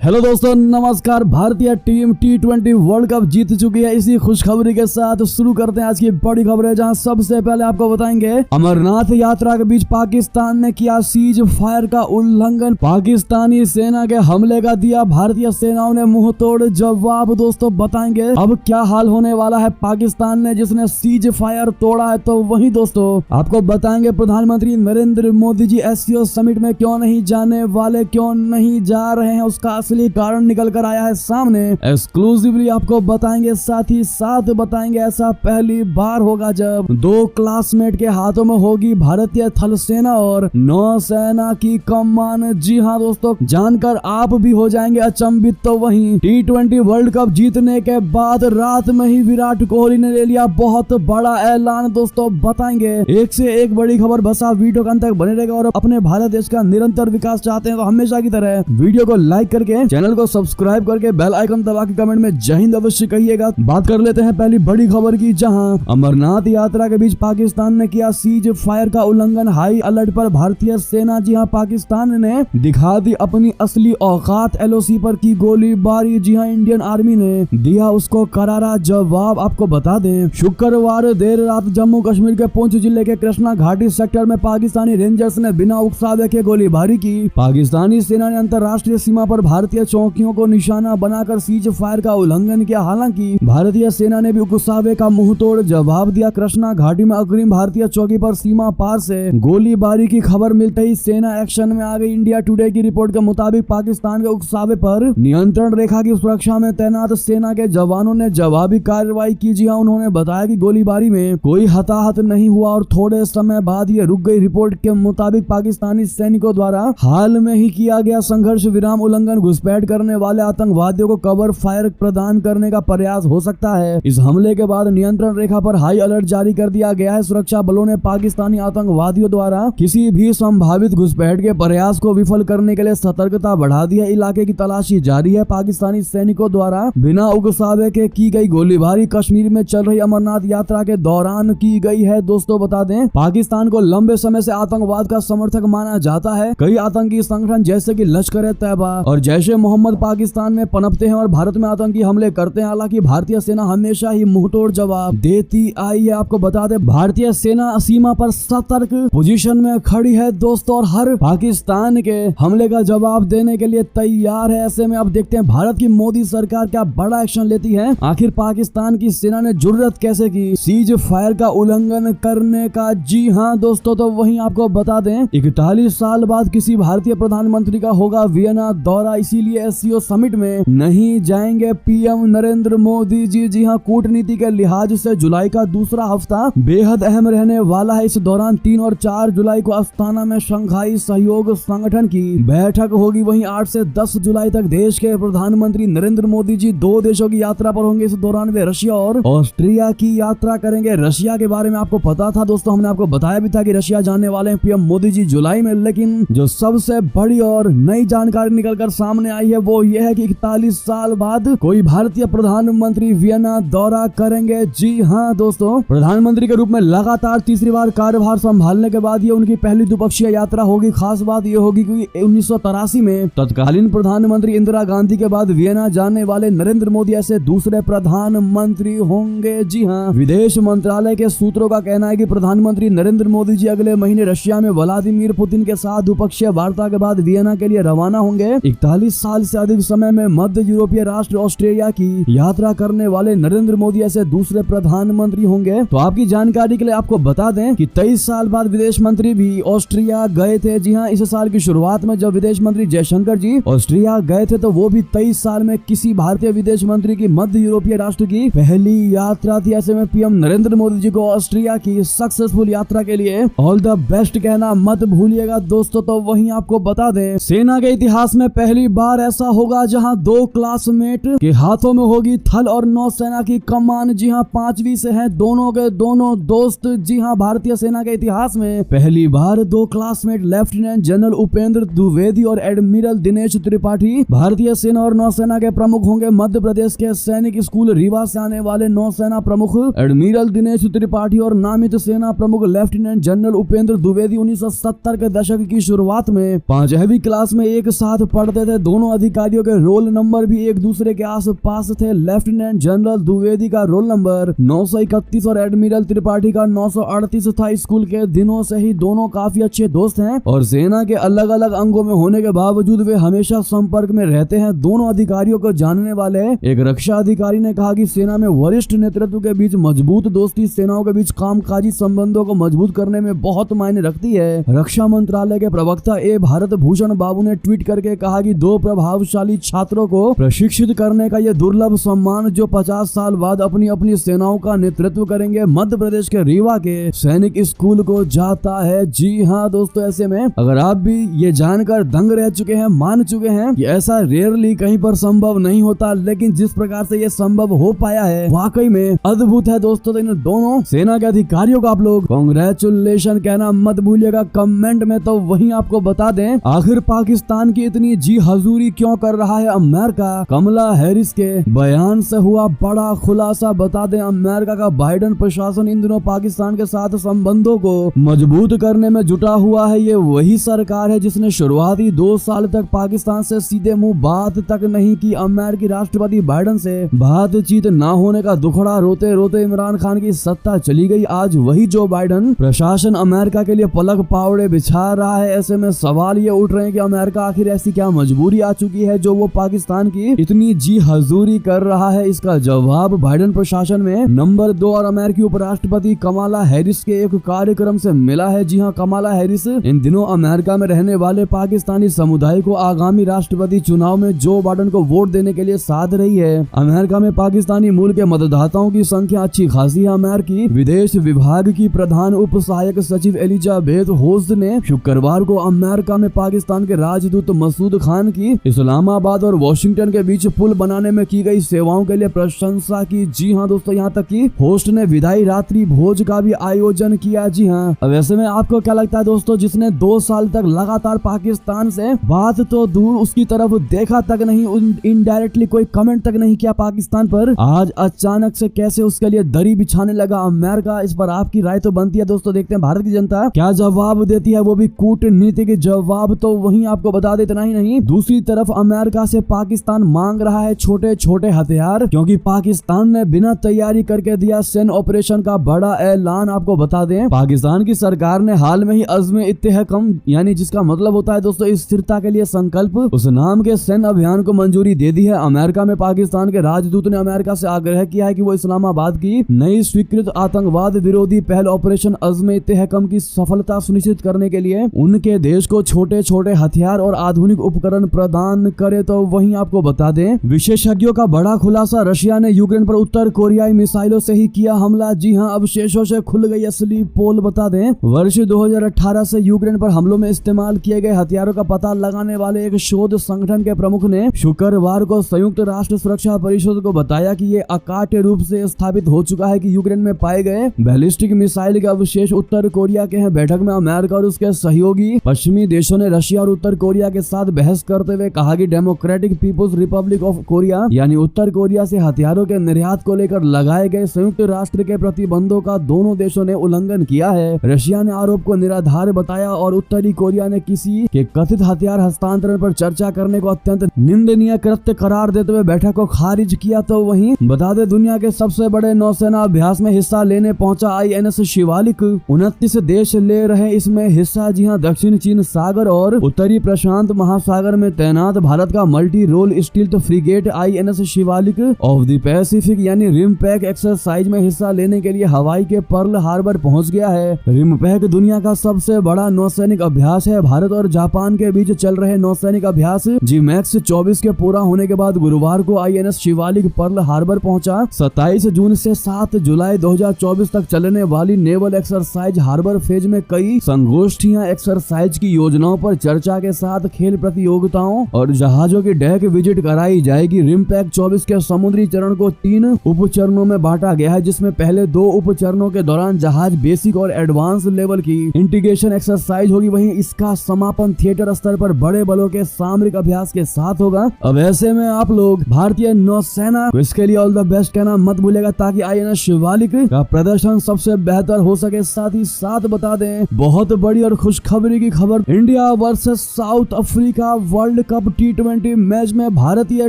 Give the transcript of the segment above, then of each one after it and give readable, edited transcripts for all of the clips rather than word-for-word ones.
Hello दोस्तों, नमस्कार। भारतीय टीम T20 वर्ल्ड कप जीत चुकी है। इसी खुशखबरी के साथ शुरू करते हैं आज की बड़ी खबरें, जहां सबसे पहले आपको बताएंगे अमरनाथ यात्रा के बीच पाकिस्तान ने किया सीज फायर का उल्लंघन। पाकिस्तानी सेना के हमले का दिया भारतीय सेनाओं ने मुंह तोड़ जवाब। दोस्तों बताएंगे अब क्या हाल होने वाला है पाकिस्तान ने जिसने सीज फायर तोड़ा है। तो वहीं दोस्तों आपको बताएंगे प्रधानमंत्री नरेंद्र मोदी जी SCO समिट में क्यों नहीं जाने वाले, क्यों नहीं जा रहे हैं, उसका असली कारण निकल कर आया है सामने। एक्सक्लूसिवली आपको बताएंगे, साथ ही साथ बताएंगे ऐसा पहली बार होगा जब दो क्लासमेट के हाथों में होगी भारतीय थल सेना और नौसेना की कमान। जी हाँ दोस्तों, जानकर आप भी हो जाएंगे अचंभित। तो वहीं T20 वर्ल्ड कप जीतने के बाद रात में ही विराट कोहली ने ले लिया बहुत बड़ा ऐलान। दोस्तों बताएंगे एक से एक बड़ी खबर, बस आप वीडियो के अंत तक बने रहेगा। और अपने भारत देश का निरंतर विकास चाहते हैं तो हमेशा की तरह वीडियो को लाइक करके चैनल को सब्सक्राइब करके बेल आइकन दबा के कमेंट में जय हिंद अवश्य कहिएगा। बात कर लेते हैं पहली बड़ी खबर की, जहां अमरनाथ यात्रा के बीच पाकिस्तान ने किया सीज फायर का उल्लंघन। हाई अलर्ट पर भारतीय सेना। जी हां, पाकिस्तान ने दिखा दी अपनी असली औकात। LOC पर की गोलीबारी। जी हां, इंडियन आर्मी ने दिया उसको करारा जवाब। आपको बता दें शुक्रवार देर रात जम्मू कश्मीर के पुंछ जिले के कृष्णा घाटी सेक्टर में पाकिस्तानी रेंजर्स ने बिना उकसावे के गोलीबारी की। पाकिस्तानी सेना ने अंतर्राष्ट्रीय सीमा पर भारतीय चौकियों को निशाना बनाकर सीज फायर का उल्लंघन किया। हालांकि भारतीय सेना ने भी उकसावे का मुंह तोड़ जवाब दिया। कृष्णा घाटी में अग्रिम भारतीय चौकी पर सीमा पार से गोलीबारी की खबर मिलते ही सेना एक्शन में आ गई। इंडिया टुडे की रिपोर्ट के मुताबिक पाकिस्तान के उकसावे पर नियंत्रण रेखा की सुरक्षा में तैनात सेना के जवानों ने जवाबी कार्रवाई की। जी हाँ, उन्होंने बताया कि गोलीबारी में कोई हताहत नहीं हुआ और थोड़े समय बाद ये रुक गई। रिपोर्ट के मुताबिक पाकिस्तानी सैनिकों द्वारा हाल में ही किया गया संघर्ष विराम उल्लंघन घुसपैठ करने वाले आतंकवादियों को कवर फायर प्रदान करने का प्रयास हो सकता है। इस हमले के बाद नियंत्रण रेखा पर हाई अलर्ट जारी कर दिया गया है। सुरक्षा बलों ने पाकिस्तानी आतंकवादियों द्वारा किसी भी संभावित घुसपैठ के प्रयास को विफल करने के लिए सतर्कता बढ़ा दी है। इलाके की तलाशी जारी है। पाकिस्तानी सैनिकों द्वारा बिना उकसावे के की गई गोलीबारी कश्मीर में चल रही अमरनाथ यात्रा के दौरान की गई है। दोस्तों बता दें पाकिस्तान को लंबे समय से आतंकवाद का समर्थक माना जाता है। कई आतंकी संगठन जैसे कि लश्कर-ए-तैयबा और जैश-ए-मोहम्मद पाकिस्तान में पनपते हैं और भारत में आतंकी हमले करते हैं। हालांकि भारतीय सेना हमेशा ही मुंहतोड़ जवाब देती आई है। आपको बता दें भारतीय सेना सीमा पर सतर्क पोजीशन में खड़ी है दोस्तों, और हर पाकिस्तान के हमले का जवाब देने के लिए तैयार है। ऐसे में अब देखते हैं भारत की मोदी सरकार क्या बड़ा एक्शन लेती है। आखिर पाकिस्तान की सेना ने जुर्रत कैसे की सीज फायर का उल्लंघन करने का। जी हाँ दोस्तों, तो वहीं आपको बता दें 41 साल बाद किसी भारतीय प्रधानमंत्री का होगा वियना दौरा, इसीलिए SCO समिट में नहीं जाएंगे PM नरेंद्र मोदी जी। जी हाँ, कूटनीति के लिहाज से जुलाई का दूसरा हफ्ता बेहद अहम रहने वाला है। इस दौरान 3 और 4 जुलाई को अस्ताना में शंघाई सहयोग संगठन की बैठक होगी। वहीं 8 से 10 जुलाई तक देश के प्रधानमंत्री नरेंद्र मोदी जी 2 देशों की यात्रा पर होंगे। इस दौरान वे रशिया और ऑस्ट्रिया की यात्रा करेंगे। रशिया के बारे में आपको पता था दोस्तों, हमने आपको बताया भी था कि रशिया जाने वाले हैं PM मोदी जी जुलाई में। लेकिन जो सबसे बड़ी और नई जानकारी निकलकर सामने आई है वो ये है कि 41 साल बाद कोई भारतीय प्रधानमंत्री वियना दौरा करेंगे। जी हाँ दोस्तों, प्रधानमंत्री के रूप में लगातार तीसरी बार कार्यभार संभालने के बाद ये उनकी पहली द्विपक्षीय यात्रा होगी। खास बात ये होगी कि 1983 में तत्कालीन प्रधानमंत्री इंदिरा गांधी के बाद वियना जाने वाले नरेंद्र मोदी ऐसे दूसरे प्रधानमंत्री होंगे। जी हाँ, विदेश मंत्रालय के सूत्रों का कहना है कि प्रधानमंत्री नरेंद्र मोदी जी अगले महीने रशिया में व्लादिमीर पुतिन के साथ द्विपक्षीय वार्ता के बाद वियना के लिए रवाना होंगे। 41 साल से अधिक समय में मध्य यूरोपीय राष्ट्र ऑस्ट्रेलिया की यात्रा करने वाले नरेंद्र मोदी ऐसे दूसरे प्रधानमंत्री होंगे। तो आपकी जानकारी के लिए आपको बता दें कि 23 साल बाद विदेश मंत्री भी ऑस्ट्रिया गए थे। जी हाँ, इस साल की शुरुआत में जब विदेश मंत्री जयशंकर जी ऑस्ट्रिया गए थे तो वो भी 23 साल में किसी भारतीय विदेश मंत्री की मध्य यूरोपीय राष्ट्र की पहली यात्रा थी। ऐसे में PM नरेंद्र मोदी जी को ऑस्ट्रिया की सक्सेसफुल यात्रा के लिए ऑल द बेस्ट कहना मत भूलिएगा दोस्तों। तो वहीं आपको बता दें सेना के इतिहास में पहली बार ऐसा होगा जहां 2 क्लासमेट के हाथों में होगी थल और नौसेना की कमान। जी हां, 5वीं से हैं दोनों के दोनों दोस्त। जी हां, भारतीय सेना के इतिहास में पहली बार 2 classmate lieutenant general Upendra Dwivedi और एडमिरल दिनेश त्रिपाठी भारतीय सेना और नौसेना के प्रमुख होंगे। मध्य प्रदेश के सैनिक स्कूल रीवा से आने वाले नौसेना प्रमुख एडमिरल दिनेश त्रिपाठी और नामित सेना प्रमुख लेफ्टिनेंट जनरल उपेंद्र द्विवेदी 1970 के दशक की शुरुआत में 5वीं क्लास में एक साथ पढ़ते थे। दोनों दोनों अधिकारियों के रोल नंबर भी एक दूसरे के आस पास थे। लेफ्टिनेंट जनरल द्विवेदी का रोल नंबर 931 और एडमिरल त्रिपाठी का 938 था। स्कूल के दिनों से ही दोनों काफी अच्छे दोस्त हैं और सेना के अलग अलग अंगों में होने के बावजूद वे हमेशा संपर्क में रहते हैं। दोनों अधिकारियों को जानने वाले एक रक्षा अधिकारी ने कहा कि सेना में वरिष्ठ नेतृत्व के बीच मजबूत दोस्ती सेनाओं के बीच कामकाजी संबंधों को मजबूत करने में बहुत मायने रखती है। रक्षा मंत्रालय के प्रवक्ता भारत भूषण बाबू ने ट्वीट करके कहा कि दो प्रभावशाली छात्रों को प्रशिक्षित करने का यह दुर्लभ सम्मान जो 50 साल बाद अपनी अपनी सेनाओं का नेतृत्व करेंगे मध्य प्रदेश के रीवा के सैनिक स्कूल को जाता है। जी हाँ दोस्तों, ऐसे में अगर आप भी ये जानकर दंग रह चुके हैं, मान चुके हैं कि ऐसा रेयरली कहीं पर संभव नहीं होता, लेकिन जिस प्रकार से ये संभव हो पाया है वाकई में अद्भुत है दोस्तों। तो इन दोनों सेना के अधिकारियों का आप लोग कांग्रेचुलेशन कहना मत भूलिएगा कमेंट में। तो वहीं आपको बता दें आखिर पाकिस्तान की इतनी जी हजूरी क्यों कर रहा है अमेरिका। कमला हैरिस के बयान से हुआ बड़ा खुलासा। बता दें अमेरिका का बाइडेन प्रशासन इन दिनों पाकिस्तान के साथ संबंधों को मजबूत करने में जुटा हुआ है। ये वही सरकार है जिसने शुरुआती 2 साल तक पाकिस्तान से सीधे मुंह बात तक नहीं की। अमेरिकी राष्ट्रपति बाइडेन से बातचीत न होने का दुखड़ा रोते रोते इमरान खान की सत्ता चली गई। आज वही जो बाइडेन प्रशासन अमेरिका के लिए पलक पावड़े बिछा रहा है। ऐसे में सवाल ये उठ रहे हैं कि अमेरिका आखिर ऐसी क्या मजबूरी आ चुकी है जो वो पाकिस्तान की इतनी जी हजूरी कर रहा है। इसका जवाब बाइडेन प्रशासन में नंबर 2 और अमेरिकी उपराष्ट्रपति कमला हैरिस के एक कार्यक्रम से मिला है। जी हाँ, कमला हैरिस इन दिनों अमेरिका में रहने वाले पाकिस्तानी समुदाय को आगामी राष्ट्रपति चुनाव में जो बाइडेन को वोट देने के लिए साध रही है। अमेरिका में पाकिस्तानी मूल के मतदाताओं की संख्या अच्छी खासी है। अमेरिकी विदेश विभाग की प्रधान उप सहायक सचिव एलिजाबेथ होस्ट ने शुक्रवार को अमेरिका में पाकिस्तान के राजदूत मसूद खान की इस्लामाबाद और वॉशिंगटन के बीच पुल बनाने में की गई सेवाओं के लिए प्रशंसा की। जी हाँ दोस्तों, यहाँ तक कि होस्ट ने विदाई रात्रि भोज का भी आयोजन किया। जी हाँ, अब ऐसे में आपको क्या लगता है दोस्तों, जिसने 2 साल तक लगातार पाकिस्तान से बात तो दूर उसकी तरफ देखा तक नहीं, इनडायरेक्टली कोई कमेंट तक नहीं किया पाकिस्तान पर, आज अचानक से कैसे उसके लिए दरी बिछाने लगा अमेरिका। इस पर आपकी राय तो बनती है दोस्तों। देखते हैं भारत की जनता क्या जवाब देती है, वो भी कूटनीतिक जवाब। तो वहीं आपको बता दे इतना ही नहीं, दूसरी तरफ अमेरिका से पाकिस्तान मांग रहा है छोटे छोटे हथियार, क्योंकि पाकिस्तान ने बिना तैयारी करके दिया सैन्य ऑपरेशन का बड़ा ऐलान। आपको बता दें पाकिस्तान की सरकार ने हाल में ही अज़्म इत्तेहकम यानी जिसका मतलब होता है दोस्तों स्थिरता के लिए संकल्प, उस नाम के सैन्य अभियान को मंजूरी दे दी है। अमेरिका में पाकिस्तान के राजदूत ने अमेरिका से आग्रह किया है कि वो इस्लामाबाद की नई स्वीकृत आतंकवाद विरोधी पहल ऑपरेशन अज़्म इत्तेहकम की सफलता सुनिश्चित करने के लिए उनके देश को छोटे छोटे हथियार और आधुनिक उपकरण प्रदान करे। तो वहीं आपको बता दें विशेषज्ञों का बड़ा खुलासा, रशिया ने यूक्रेन पर उत्तर कोरियाई मिसाइलों से ही किया हमला। जी हां, अवशेषों से खुल गई असली पोल। बता दें वर्ष 2018 से यूक्रेन पर हमलों में इस्तेमाल किए गए हथियारों का पता लगाने वाले एक शोध संगठन के प्रमुख ने शुक्रवार को संयुक्त राष्ट्र सुरक्षा परिषद को बताया कि ये अकाट्य रूप से स्थापित हो चुका है कि यूक्रेन में पाए गए बैलिस्टिक मिसाइल के अवशेष उत्तर कोरिया के हैं। बैठक में अमेरिका और उसके सहयोगी पश्चिमी देशों ने रशिया और उत्तर कोरिया के साथ बहस करते हुए कहा कि Democratic People's Republic of Korea यानी उत्तर कोरिया से हथियारों के निर्यात को लेकर लगाए गए संयुक्त राष्ट्र के प्रतिबंधों का दोनों देशों ने उल्लंघन किया है। रशिया ने आरोप को निराधार बताया और उत्तरी कोरिया ने किसी के कथित हथियार हस्तांतरण पर चर्चा करने को अत्यंत निंदनीय कृत्य करार देते हुए बैठक को खारिज किया। तो वहीं बता दें दुनिया के सबसे बड़े नौसेना अभ्यास में हिस्सा लेने पहुंचा INS शिवालिक, 29 देश ले रहे इसमें हिस्सा। जी हां, दक्षिण चीन सागर और उत्तरी प्रशांत महासागर में तैनात भारत का multi role stealth frigate INS Shivalik of the Pacific यानी रिमपैक एक्सरसाइज में हिस्सा लेने के लिए हवाई के पर्ल हार्बर पहुंच गया है। रिमपैक दुनिया का सबसे बड़ा नौसैनिक अभ्यास है। भारत और जापान के बीच चल रहे नौसैनिक अभ्यास GMAX 24 के पूरा होने के बाद गुरुवार को INS शिवालिक पर्ल हार्बर पहुंचा। 27 जून से 7 जुलाई 2024 तक चलने वाली नेवल एक्सरसाइज हार्बर फेज में कई संगोष्ठियां एक्सरसाइज की योजनाओं पर चर्चा के साथ खेल प्रतियोगिताओं और जहाजों की डेक विजिट कराई जाएगी। रिमपैक 24 के समुद्री चरण को 3 उप चरणों में बांटा गया है, जिसमें पहले 2 उप चरणों के दौरान जहाज बेसिक और एडवांस लेवल की इंटीग्रेशन एक्सरसाइज होगी। वहीं इसका समापन थिएटर स्तर पर बड़े बलों के सामरिक अभ्यास के साथ होगा। अब ऐसे में आप लोग भारतीय नौसेना को इसके लिए ऑल द बेस्ट कहना मत भूलेगा ताकि INS शिवालिक का प्रदर्शन सबसे बेहतर हो सके। साथ ही साथ बता दें बहुत बड़ी और खुशखबरी की खबर, India versus South Africa world world cup टी20 मैच में भारतीय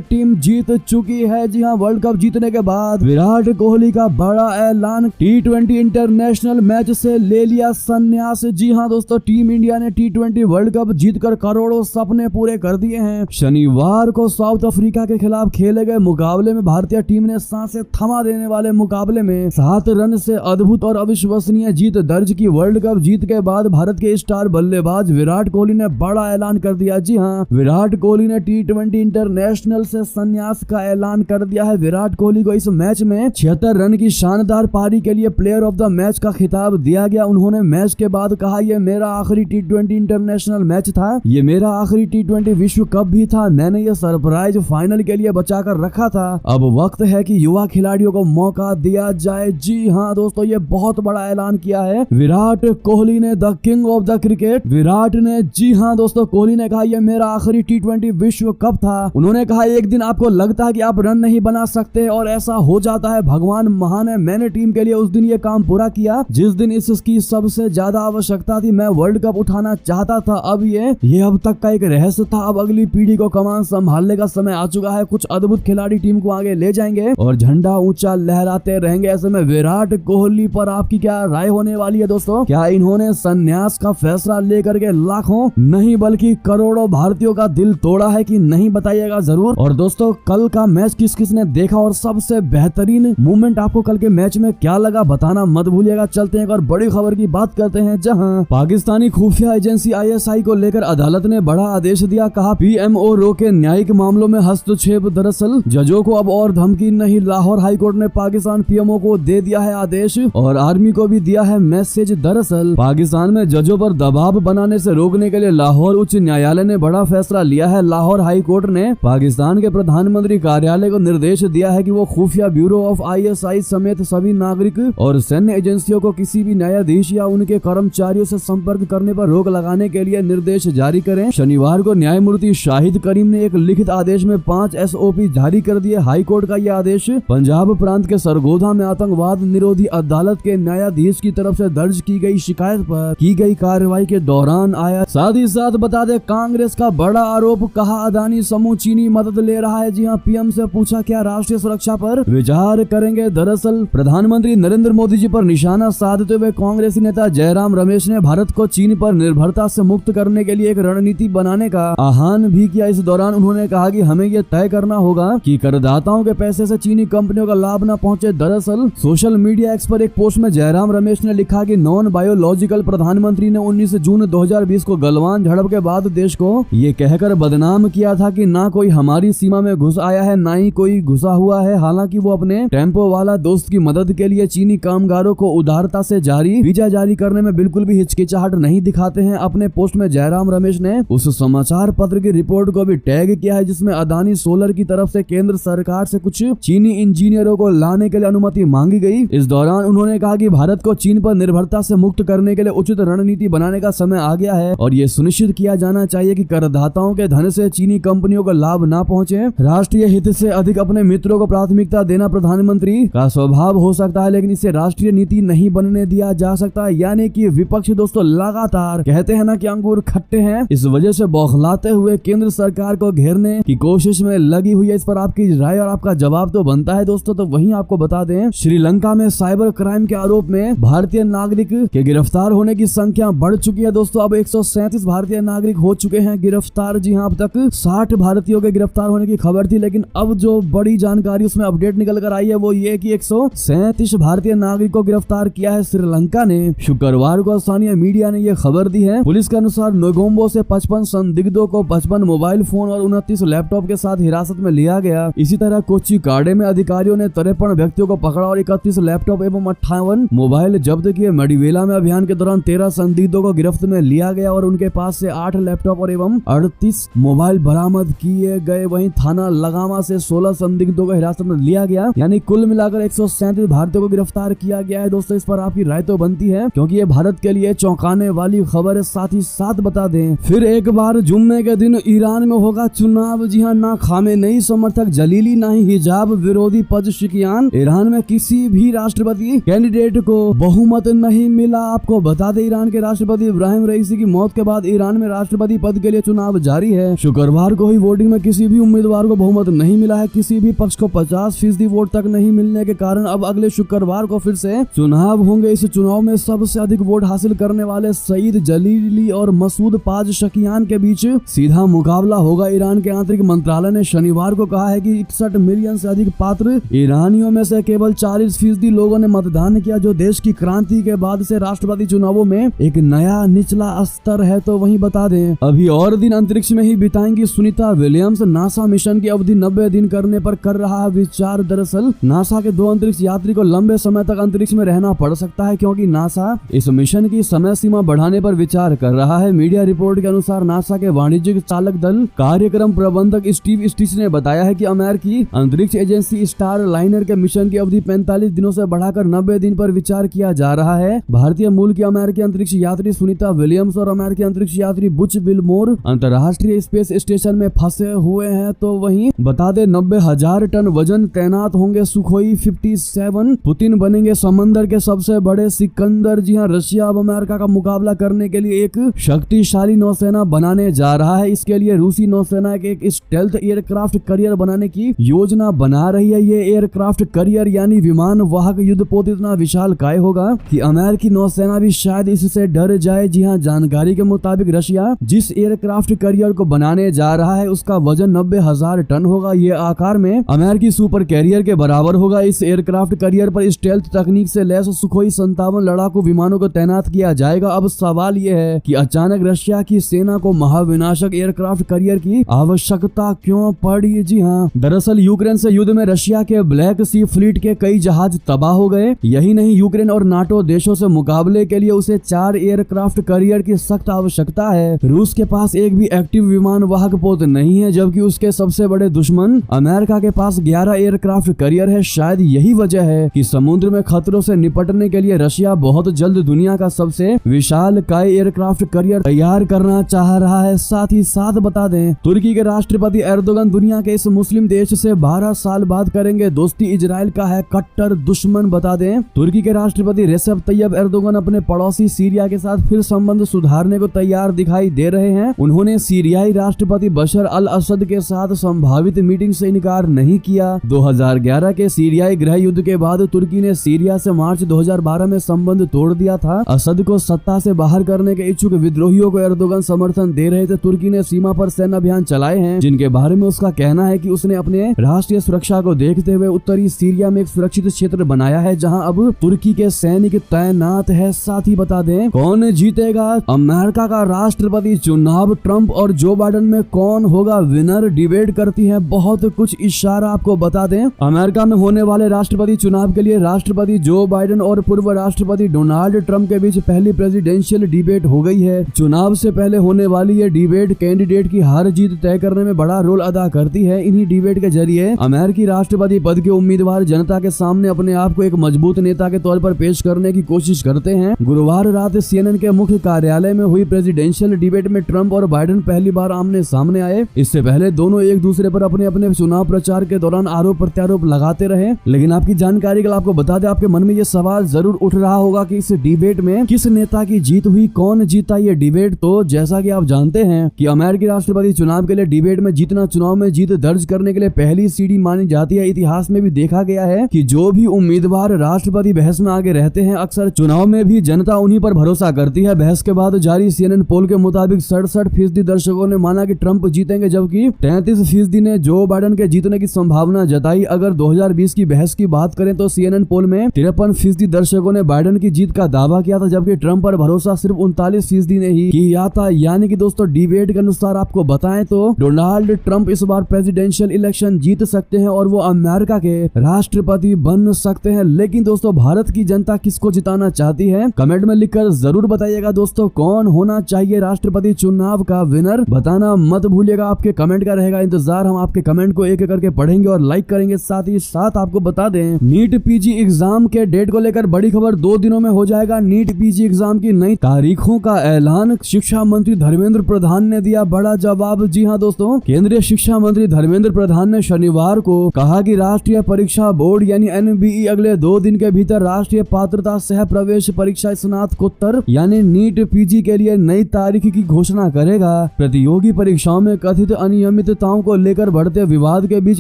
टीम जीत चुकी है। जी हां, वर्ल्ड कप जीतने के बाद विराट कोहली का बड़ा ऐलान, टी20 इंटरनेशनल मैच से ले लिया संन्यास। जी हां दोस्तों, टीम इंडिया ने टी20 वर्ल्ड कप जीतकर करोड़ों सपने पूरे कर दिए हैं। शनिवार को साउथ अफ्रीका के खिलाफ खेले गए मुकाबले में भारतीय टीम ने सांसें थमा देने वाले मुकाबले में 7 रन से अद्भुत और अविश्वसनीय जीत दर्ज की। वर्ल्ड कप जीत के बाद भारत के स्टार बल्लेबाज विराट कोहली ने बड़ा ऐलान कर दिया। जी हां, विराट कोहली ने टी20 इंटरनेशनल से संन्यास का ऐलान कर दिया है। विराट कोहली को इस मैच में 76 रन की शानदार पारी के लिए प्लेयर ऑफ द मैच का खिताब दिया गया। उन्होंने मैच के बाद कहा, यह मेरा आखिरी टी20 इंटरनेशनल मैच था, ये मेरा आखिरी टी20 विश्व कप भी था। मैंने ये सरप्राइज फाइनल के लिए बचा कर रखा था। अब वक्त है कि युवा खिलाड़ियों को मौका दिया जाए। जी हाँ दोस्तों, ये बहुत बड़ा ऐलान किया है विराट कोहली ने, the king of the cricket Virat ने। जी हाँ दोस्तों, कोहली ने कहा, यह मेरा आखिरी टी20 विश्व कप था। उन्होंने कहा, एक दिन आपको लगता है कि आप रन नहीं बना सकते और ऐसा हो जाता है, भगवान महान है। मैंने टीम के लिए उस दिन ये काम पूरा किया जिस दिन इसकी सबसे ज्यादा आवश्यकता थी। मैं वर्ल्ड कप उठाना चाहता था। अब ये अब तक का एक रहस्य था। अब अगली पीढ़ी को कमान संभालने का समय आ चुका है। कुछ अद्भुत खिलाड़ी टीम को आगे ले जाएंगे और झंडा ऊंचा लहराते रहेंगे। ऐसे में विराट कोहली पर आपकी क्या राय होने वाली है दोस्तों? क्या इन्होंने संन्यास का फैसला लेकर के लाखों नहीं बल्कि करोड़ों भारतीयों का दिल तोड़ा है कि नहीं, बताइएगा जरूर। और दोस्तों, कल का मैच किस किस ने देखा और सबसे बेहतरीन मूवमेंट आपको कल के मैच में क्या लगा, बताना मत भूलिएगा। चलते हैं और बड़ी खबर की बात करते हैं, जहां पाकिस्तानी खुफिया एजेंसी ISI को लेकर अदालत ने बड़ा आदेश दिया। कहा, PMO रोके न्यायिक मामलों में हस्तक्षेप। दरअसल जजों को अब और धमकी नहीं। लाहौर हाईकोर्ट ने पाकिस्तान PMO को दे दिया है आदेश और आर्मी को भी दिया है मैसेज। दरअसल पाकिस्तान में जजों पर दबाव बनाने से रोकने के लिए लाहौर उच्च न्यायालय ने बड़ा फैसला लिया है। लाहौर हाईकोर्ट ने पाकिस्तान के प्रधानमंत्री कार्यालय को निर्देश दिया है कि वो खुफिया ब्यूरो ऑफ ISI समेत सभी नागरिक और सैन्य एजेंसियों को किसी भी न्यायाधीश या उनके कर्मचारियों से संपर्क करने पर रोक लगाने के लिए निर्देश जारी करें। शनिवार को न्यायमूर्ति शाहिद करीम ने एक लिखित आदेश में 5 SOP जारी कर दिए। हाईकोर्ट का यह आदेश पंजाब प्रांत के सरगोधा में आतंकवाद निरोधी अदालत के न्यायाधीश की तरफ से दर्ज की गई शिकायत पर की गई कार्रवाई के दौरान आया। साथ ही साथ बता दें, कांग्रेस का बड़ा आरोप, कहा अदानी समूह चीनी मदद ले रहा है। जी हाँ, PM से पूछा, क्या राष्ट्रीय सुरक्षा पर विचार करेंगे? दरअसल प्रधानमंत्री नरेंद्र मोदी जी पर निशाना साधते हुए कांग्रेसी नेता जयराम रमेश ने भारत को चीन पर निर्भरता से मुक्त करने के लिए एक रणनीति बनाने का आह्वान भी किया। इस दौरान उन्होंने कहा कि हमें यह तय करना होगा कि करदाताओं के पैसे से चीनी कंपनियों का लाभ न पहुंचे। दरअसल सोशल मीडिया एक्स पर एक पोस्ट में जयराम रमेश ने लिखा कि नॉन बायोलॉजिकल प्रधानमंत्री ने 19 जून 2020 को गलवान झड़प के बाद देश को ये कहकर बदनाम किया था कि ना कोई हमारी सीमा में घुस आया है, ना ही कोई घुसा हुआ है। हालांकि वो अपने टेम्पो वाला दोस्त की मदद के लिए चीनी कामगारों को उदारता से वीजा जारी करने में बिल्कुल भी हिचकिचाहट नहीं दिखाते हैं। अपने पोस्ट में जयराम रमेश ने उस समाचार पत्र की रिपोर्ट को भी टैग किया है जिसमें अदानी सोलर की तरफ से केंद्र सरकार से कुछ चीनी इंजीनियरों को लाने के लिए अनुमति मांगी गई। इस दौरान उन्होंने कहा कि भारत को चीन पर निर्भरता से मुक्त करने के लिए उचित रणनीति बनाने का समय आ गया है और ये सुनिश्चित किया जाना चाहिए कि करदाताओं के धन से चीनी कंपनियों को लाभ न पहुंचे। राष्ट्रीय हित से अधिक अपने मित्रों को प्राथमिकता देना प्रधानमंत्री का स्वभाव हो सकता है, लेकिन इसे राष्ट्रीय नीति नहीं बनने दिया जा सकता। यानी कि विपक्ष दोस्तों लगातार कहते हैं ना कि अंगूर खट्टे हैं, इस वजह से बौखलाते हुए केंद्र सरकार को घेरने की कोशिश में लगी हुई है। इस पर आपकी राय और आपका जवाब तो बनता है दोस्तों। तो वहीं आपको बता दें, श्रीलंका में साइबर क्राइम के आरोप में भारतीय नागरिक के गिरफ्तार होने की संख्या बढ़ चुकी है दोस्तों। अब 137 भारतीय नागरिक हो चुके हैं गिरफ्तार। जी हाँ, अब तक 60 भारतीयों के गिरफ्तार होने की खबर थी, लेकिन अब जो बड़ी जानकारी उसमें अपडेट निकल कर आई है वो ये कि 137 भारतीय नागरिक को गिरफ्तार किया है श्रीलंका ने। शुक्रवार को स्थानीय मीडिया ने यह खबर दी है। पुलिस के अनुसार नोगोम्बो से 55 संदिग्धों को 55 मोबाइल फोन और 29 लैपटॉप के साथ हिरासत में लिया गया। इसी तरह कोच्चि काडे में अधिकारियों ने 53 व्यक्तियों को पकड़ा और 31 लैपटॉप एवं 58 मोबाइल जब्त किए। मडिवेला में अभियान के दौरान 13 संदिग्धों को गिरफ्त में लिया गया और उनके पास से 8 लैपटॉप और एवं 38 मोबाइल बरामद किए गए। वहीं थाना लगामा से 16 संदिग्धों को हिरासत में लिया गया, यानी कुल मिलाकर 137 भारतीयों को गिरफ्तार किया गया है। दोस्तों, इस पर आपकी राय तो बनती है क्योंकि ये भारत के लिए चौंकाने वाली खबर है। साथ ही साथ बता दें, फिर एक बार जुम्मे के दिन ईरान में होगा चुनाव। जी हाँ, ना खामेनेई समर्थक जलीली, ना ही हिजाब विरोधी पज़शिकियान। ईरान में किसी भी राष्ट्रपति कैंडिडेट को बहुमत नहीं मिला। आपको बता दें, ईरान के राष्ट्रपति इब्राहिम रईसी की मौत के बाद ईरान में राष्ट्रपति पद के लिए चुनाव जारी जारी है। शुक्रवार को ही वोटिंग में किसी भी उम्मीदवार को बहुमत नहीं मिला है। किसी भी पक्ष को 50% वोट तक नहीं मिलने के कारण अब अगले शुक्रवार को फिर से चुनाव होंगे। इस चुनाव में सबसे अधिक वोट हासिल करने वाले सईद जलीली और मसूद पाजशकियान के बीच सीधा मुकाबला होगा। ईरान के आंतरिक मंत्रालय ने शनिवार को कहा है कि 61 मिलियन से अधिक पात्र ईरानियों में से केवल 40% लोगों ने मतदान किया, जो देश की क्रांति के बाद से राष्ट्रपति चुनावों में एक नया निचला स्तर है। तो वहीं बता दें, अभी और दिन अंतरिक्ष में ही बिताएंगी सुनीता विलियम्स। नासा मिशन की अवधि 90 दिन करने पर कर रहा है विचार। दरअसल नासा के 2 अंतरिक्ष यात्री को लंबे समय तक अंतरिक्ष में रहना पड़ सकता है, क्योंकि नासा इस मिशन की समय सीमा बढ़ाने पर विचार कर रहा है। मीडिया रिपोर्ट के अनुसार नासा के वाणिज्यिक चालक दल कार्यक्रम प्रबंधक स्टीव स्टिच ने बताया है कि अमेरिकी अंतरिक्ष एजेंसी स्टार लाइनर के मिशन की अवधि 45 दिनों से बढ़ाकर 90 दिन पर विचार किया जा रहा है। भारतीय मूल की अमेरिकी अंतरिक्ष यात्री सुनीता विलियम्स और अमेरिकी अंतरिक्ष यात्री बुच विलमोर अंतर्राष्ट्रीय स्पेस स्टेशन में फंसे हुए हैं। तो वहीं बता दें, 90,000 टन वजन तैनात होंगे सुखोई 57। पुतिन बनेंगे समंदर के सबसे बड़े सिकंदर। जी हां, रशिया अब अमेरिका का मुकाबला करने के लिए एक शक्तिशाली नौसेना बनाने जा रहा है। इसके लिए रूसी नौसेना एक स्टेल्थ एयरक्राफ्ट करियर बनाने की योजना बना रही है। ये एयरक्राफ्ट करियर यानी विमान वाहक युद्धपोत इतना विशालकाय होगा कि अमेरिकी नौसेना भी शायद इससे डर जाए। जी हां, जानकारी के मुताबिक रशिया जिस एयरक्राफ्ट करियर को बनाने जा रहा है उसका वजन 90,000 टन होगा। ये आकार में अमेरिकी सुपर कैरियर के बराबर होगा। इस एयरक्राफ्ट करियर पर स्टेल्थ तकनीक से लैस सुखोई 57 लड़ाकू विमानों को तैनात किया जाएगा। अब सवाल ये है कि अचानक रशिया की सेना को महाविनाशक एयरक्राफ्ट करियर की आवश्यकता क्यों पड़ी। जी हाँ, दरअसल यूक्रेन से युद्ध में रशिया के ब्लैक सी फ्लीट के कई जहाज तबाह हो गए। यही नहीं, यूक्रेन और नाटो देशों से मुकाबले के लिए उसे 4 एयरक्राफ्ट करियर की सख्त आवश्यकता है। रूस के पास एक भी एक्टिव विमान वाहक पोत नहीं है, जबकि उसके सबसे बड़े दुश्मन अमेरिका के पास 11 एयरक्राफ्ट करियर है। शायद यही वजह है कि समुद्र में खतरों से निपटने के लिए रशिया बहुत जल्द दुनिया का सबसे विशालकाय एयरक्राफ्ट करियर तैयार करना चाह रहा है। साथ ही साथ बता दें, तुर्की के राष्ट्रपति एर्दोगन दुनिया के इस मुस्लिम देश से 12 साल बाद करेंगे दोस्ती। इजराइल का है कट्टर दुश्मन। बता दें, तुर्की के राष्ट्रपति रेसेप तैयब एर्दोगन अपने पड़ोसी सीरिया के साथ फिर संबंध सुधारने को तैयार दिखाई दे रहे हैं। उन्होंने सीरियाई राष्ट्रपति बशर अल असद के साथ संभावित मीटिंग से इनकार नहीं किया। 2011 के सीरियाई गृह युद्ध के बाद तुर्की ने सीरिया से मार्च 2012 में संबंध तोड़ दिया था। असद को सत्ता से बाहर करने के इच्छुक विद्रोहियों को एर्दोगन समर्थन दे रहे थे। तुर्की ने सीमा पर सैन्य अभियान चलाए हैं, जिनके बारे में उसका कहना है कि उसने अपने राष्ट्रीय सुरक्षा को देखते हुए उत्तरी सीरिया में एक सुरक्षित क्षेत्र बनाया है, जहां अब तुर्की के सैनिक तैनात है। साथ ही बता दें, कौन जीतेगा अमेरिका का राष्ट्रपति चुनाव, ट्रंप और जो बाइडेन में कौन होगा विनर, डिबेट करती है बहुत कुछ। इशारा आपको बता दें, अमेरिका में होने वाले राष्ट्रपति चुनाव के लिए राष्ट्रपति जो बाइडेन और पूर्व राष्ट्रपति डोनाल्ड ट्रंप के बीच पहली प्रेसिडेंशियल डिबेट हो गई है। चुनाव से पहले होने वाली ये डिबेट कैंडिडेट की हार जीत तय करने में बड़ा रोल अदा करती है। इन्हीं डिबेट के जरिए अमेरिकी राष्ट्रपति पद के उम्मीदवार जनता के सामने अपने आप को एक मजबूत नेता के तौर पर पेश करने की कोशिश करते हैं। गुरुवार रात CNN के मुख्य कार्यालय में हुई प्रेसिडेंशियल डिबेट में ट्रंप और बाइडेन पहली बार आमने सामने आए। इससे पहले दोनों एक दूसरे पर अपने अपने चुनाव प्रचार के दौरान आरोप प्रत्यारोप लगाते रहे। लेकिन आपकी जानकारी के लिए आपको बता दें, आपके मन में ये सवाल जरूर उठ रहा होगा कि इस डिबेट में किस नेता की जीत हुई, कौन जीता ये डिबेट। तो जैसा कि आप जानते हैं कि अमेरिकी राष्ट्रपति चुनाव के लिए डिबेट में जीतना चुनाव में जीत दर्ज करने के लिए पहली सीढ़ी मानी जाती है। इतिहास में भी देखा गया है कि जो भी उम्मीदवार राष्ट्रपति बहस में आगे रहते हैं, अक्सर चुनाव में भी जनता उन्हीं पर भरोसा करती है। बहस के बाद जारी CNN पोल के मुताबिक 67% दर्शकों ने माना कि ट्रंप जीतेंगे, जबकि 33% ने जो बाइडेन के जीतने की संभावना जताई। अगर 2020 की बहस की बात करें तो CNN पोल में 53% दर्शकों ने बाइडेन की जीत का दावा किया था, जबकि ट्रंप पर भरोसा सिर्फ 39% ने ही किया था। यानी कि दोस्तों, डिबेट के अनुसार आपको बताएं तो डोनाल्ड ट्रंप इस बार प्रेसिडेंशियल इलेक्शन जीत सकते हैं और वो अमेरिका के राष्ट्रपति बन सकते हैं। लेकिन दोस्तों, भारत की जनता किसको जिताना चाहती है, कमेंट में लिखकर जरूर बताइएगा। दोस्तों, कौन होना चाहिए राष्ट्रपति चुनाव का विनर, बताना मत भूलिएगा। आपके कमेंट का रहेगा इंतजार। हम आपके कमेंट को एक एक करके पढ़ेंगे और लाइक करेंगे। साथ ही साथ आपको बता दें, नीट PG एग्जाम के डेट को लेकर बड़ी खबर, 2 दिनों में हो जाएगा नीट PG एग्जाम की नई तारीखों का ऐलान। शिक्षा मंत्री धर्मेंद्र प्रधान ने दिया बड़ा जवाब। जी हाँ दोस्तों, केंद्रीय शिक्षा मंत्री धर्मेंद्र प्रधान ने शनिवार को कहा कि राष्ट्रीय परीक्षा बोर्ड यानी NBE अगले 2 दिन के भीतर राष्ट्रीय पात्रता सह प्रवेश परीक्षा स्नातकोत्तर यानी नीट PG के लिए नई तारीख की घोषणा करेगा। प्रतियोगी परीक्षाओं में कथित अनियमितताओं को लेकर बढ़ते विवाद के बीच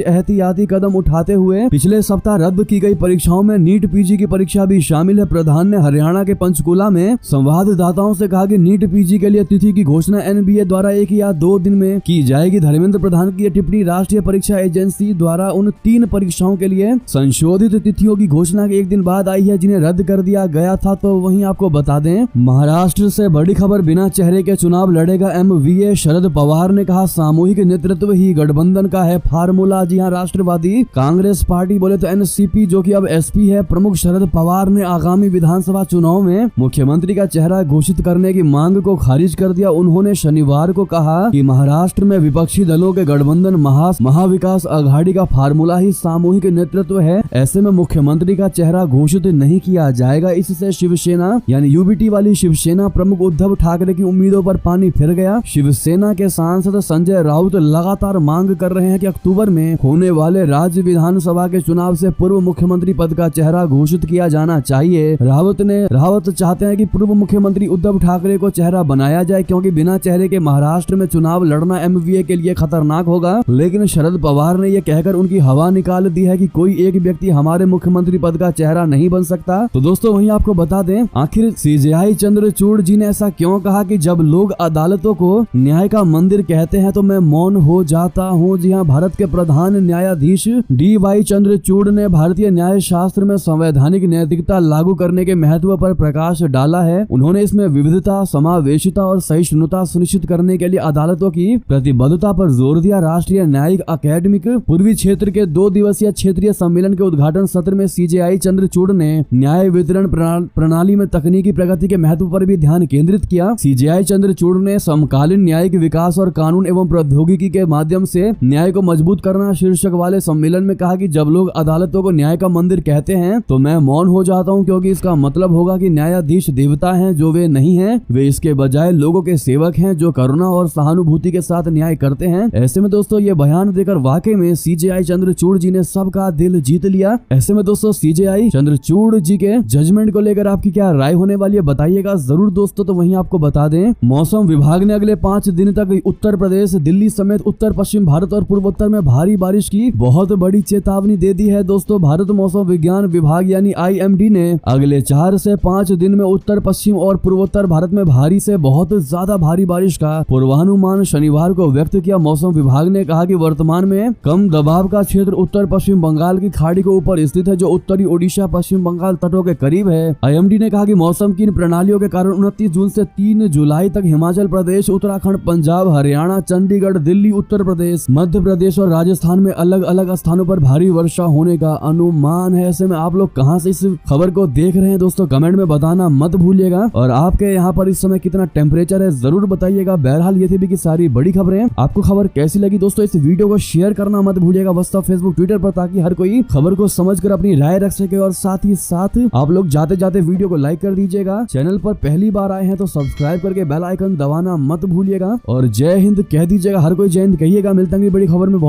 एहतियाती कदम उठाते हुए पिछले सप्ताह रद्द की गई परीक्षाओं में नीट पीजी की परीक्षा भी शामिल है। प्रधान ने हरियाणा के पंचकूला में संवाददाताओं से कहा कि नीट पीजी के लिए तिथि की घोषणा एनबीए द्वारा 1 या 2 दिन में की जाएगी। धर्मेंद्र प्रधान की यह टिप्पणी राष्ट्रीय परीक्षा एजेंसी द्वारा उन 3 परीक्षाओं के लिए संशोधित तिथियों की घोषणा के 1 दिन बाद आई है जिन्हें रद्द कर दिया गया था। तो वहीं आपको बता दें, महाराष्ट्र से बड़ी खबर, बिना चेहरे के चुनाव लड़ेगा एमवीए। शरद पवार ने कहा सामूहिक नेतृत्व ही गठबंधन का है फार्मूला। जी हां, राष्ट्रवादी कांग्रेस पार्टी बोले तो एनसीपी जो कि अब एसपी है, प्रमुख शरद पवार ने आगामी विधानसभा चुनाव में मुख्यमंत्री का चेहरा घोषित करने की मांग को खारिज कर दिया। उन्होंने शनिवार को कहा कि महाराष्ट्र में विपक्षी दलों के गठबंधन महाविकास अघाड़ी का फार्मूला ही सामूहिक नेतृत्व है। ऐसे में मुख्यमंत्री का चेहरा घोषित नहीं किया जाएगा। इससे शिवसेना यानी यूबीटी वाली शिवसेना प्रमुख उद्धव ठाकरे की उम्मीदों पर पानी फिर गया। शिवसेना के सांसद संजय राउत लगातार मांग कर रहे हैं कि अक्टूबर में होने वाले राज्य विधानसभा के चुनाव से पूर्व मुख्यमंत्री पद का चेहरा घोषित किया जाना चाहिए। रावत चाहते हैं कि पूर्व मुख्यमंत्री उद्धव ठाकरे को चेहरा बनाया जाए, क्योंकि बिना चेहरे के महाराष्ट्र में चुनाव लड़ना एमवीए के लिए खतरनाक होगा। लेकिन शरद पवार ने यह कहकर उनकी हवा निकाल दी है कि कोई एक व्यक्ति हमारे मुख्यमंत्री पद का चेहरा नहीं बन सकता। तो दोस्तों वहीं आपको बता दें, आखिर सीजेआई चंद्रचूड़ जी ने ऐसा क्यों कहा कि जब लोग अदालतों को न्याय का मंदिर कहते हैं तो मैं मौन हो जाता हूं। जी हां, भारत के प्रधान न्यायाधीश DY चंद्रचूड़ ने भारतीय न्याय शास्त्र में संवैधानिक नैतिकता लागू करने के महत्व पर प्रकाश डाला है। उन्होंने इसमें विविधता, समावेशिता और सहिष्णुता सुनिश्चित करने के लिए अदालतों की प्रतिबद्धता पर जोर दिया। राष्ट्रीय न्यायिक अकेडमिक पूर्वी क्षेत्र के 2 दिवसीय क्षेत्रीय सम्मेलन के उद्घाटन सत्र में सीजेआई चंद्रचूड़ ने न्याय वितरण प्रणाली में तकनीकी प्रगति के महत्व पर भी ध्यान केंद्रित किया। सीजेआई चंद्रचूड़ ने समकालीन न्यायिक विकास और कानून एवं प्रौद्योगिकी के माध्यम से न्याय को मजबूत करना शीर्षक वाले सम्मेलन में कहा कि जब लोग अदालतों को न्याय का मंदिर कहते हैं तो मैं मौन हो जाता हूं, क्योंकि इसका मतलब होगा कि न्यायाधीश देवता हैं, जो वे नहीं हैं। वे इसके बजाय लोगों के सेवक हैं जो करुणा और सहानुभूति के साथ न्याय करते हैं। ऐसे में दोस्तों ये बयान देकर वाकई में सीजेआई चंद्रचूड़ जी ने सबका दिल जीत लिया। ऐसे में दोस्तों सीजेआई चंद्रचूड़ जी के जजमेंट को लेकर आपकी क्या राय होने वाली है बताइएगा जरूर दोस्तों। तो वहीं आपको बता दें, मौसम विभाग ने अगले 5 दिन तक उत्तर प्रदेश, दिल्ली समेत उत्तर पश्चिम भारत और पूर्वोत्तर में भारी बारिश की बहुत बड़ी चेतावनी दे दी है। दोस्तों भारत मौसम विज्ञान विभाग यानी IMD ने अगले 4 से 5 दिन में उत्तर पश्चिम और पूर्वोत्तर भारत में भारी से बहुत ज्यादा भारी बारिश का पूर्वानुमान शनिवार को व्यक्त किया। मौसम विभाग ने कहा कि वर्तमान में कम दबाव का क्षेत्र उत्तर पश्चिम बंगाल की खाड़ी के ऊपर स्थित है, जो उत्तरी ओडिशा पश्चिम बंगाल तटों के करीब है। IMD ने कहा कि मौसम की इन प्रणालियों के कारण 29 जून से 3 जुलाई तक हिमाचल प्रदेश, उत्तराखंड, पंजाब, हरियाणा, चंडीगढ़, दिल्ली, उत्तर प्रदेश, मध्य प्रदेश और राजस्थान में अलग अलग स्थानों पर भारी वर्षा होने का अनुमान है। ऐसे में आप लोग कहां से इस खबर को देख रहे हैं दोस्तों, कमेंट में बताना मत भूलिएगा। और आपके यहाँ पर इस समय कितना टेम्परेचर है जरूर बताइएगा। बहरहाल ये थी भी की सारी बड़ी खबरें। आपको खबर कैसी लगी दोस्तों, इस वीडियो को शेयर करना मत भूलिएगा व्हाट्सएप, फेसबुक, ट्विटर पर, ताकि हर कोई खबर को समझकर अपनी राय रख सके। और साथ ही साथ आप लोग जाते जाते वीडियो को लाइक कर दीजिएगा। चैनल पर पहली बार आए हैं तो सब्सक्राइब करके बेल आइकन दबाना मत भूलिएगा। और जय हिंद कह दीजिएगा, हर कोई जय हिंद कहिएगा। मिलते हैं बड़ी खबर में बहुत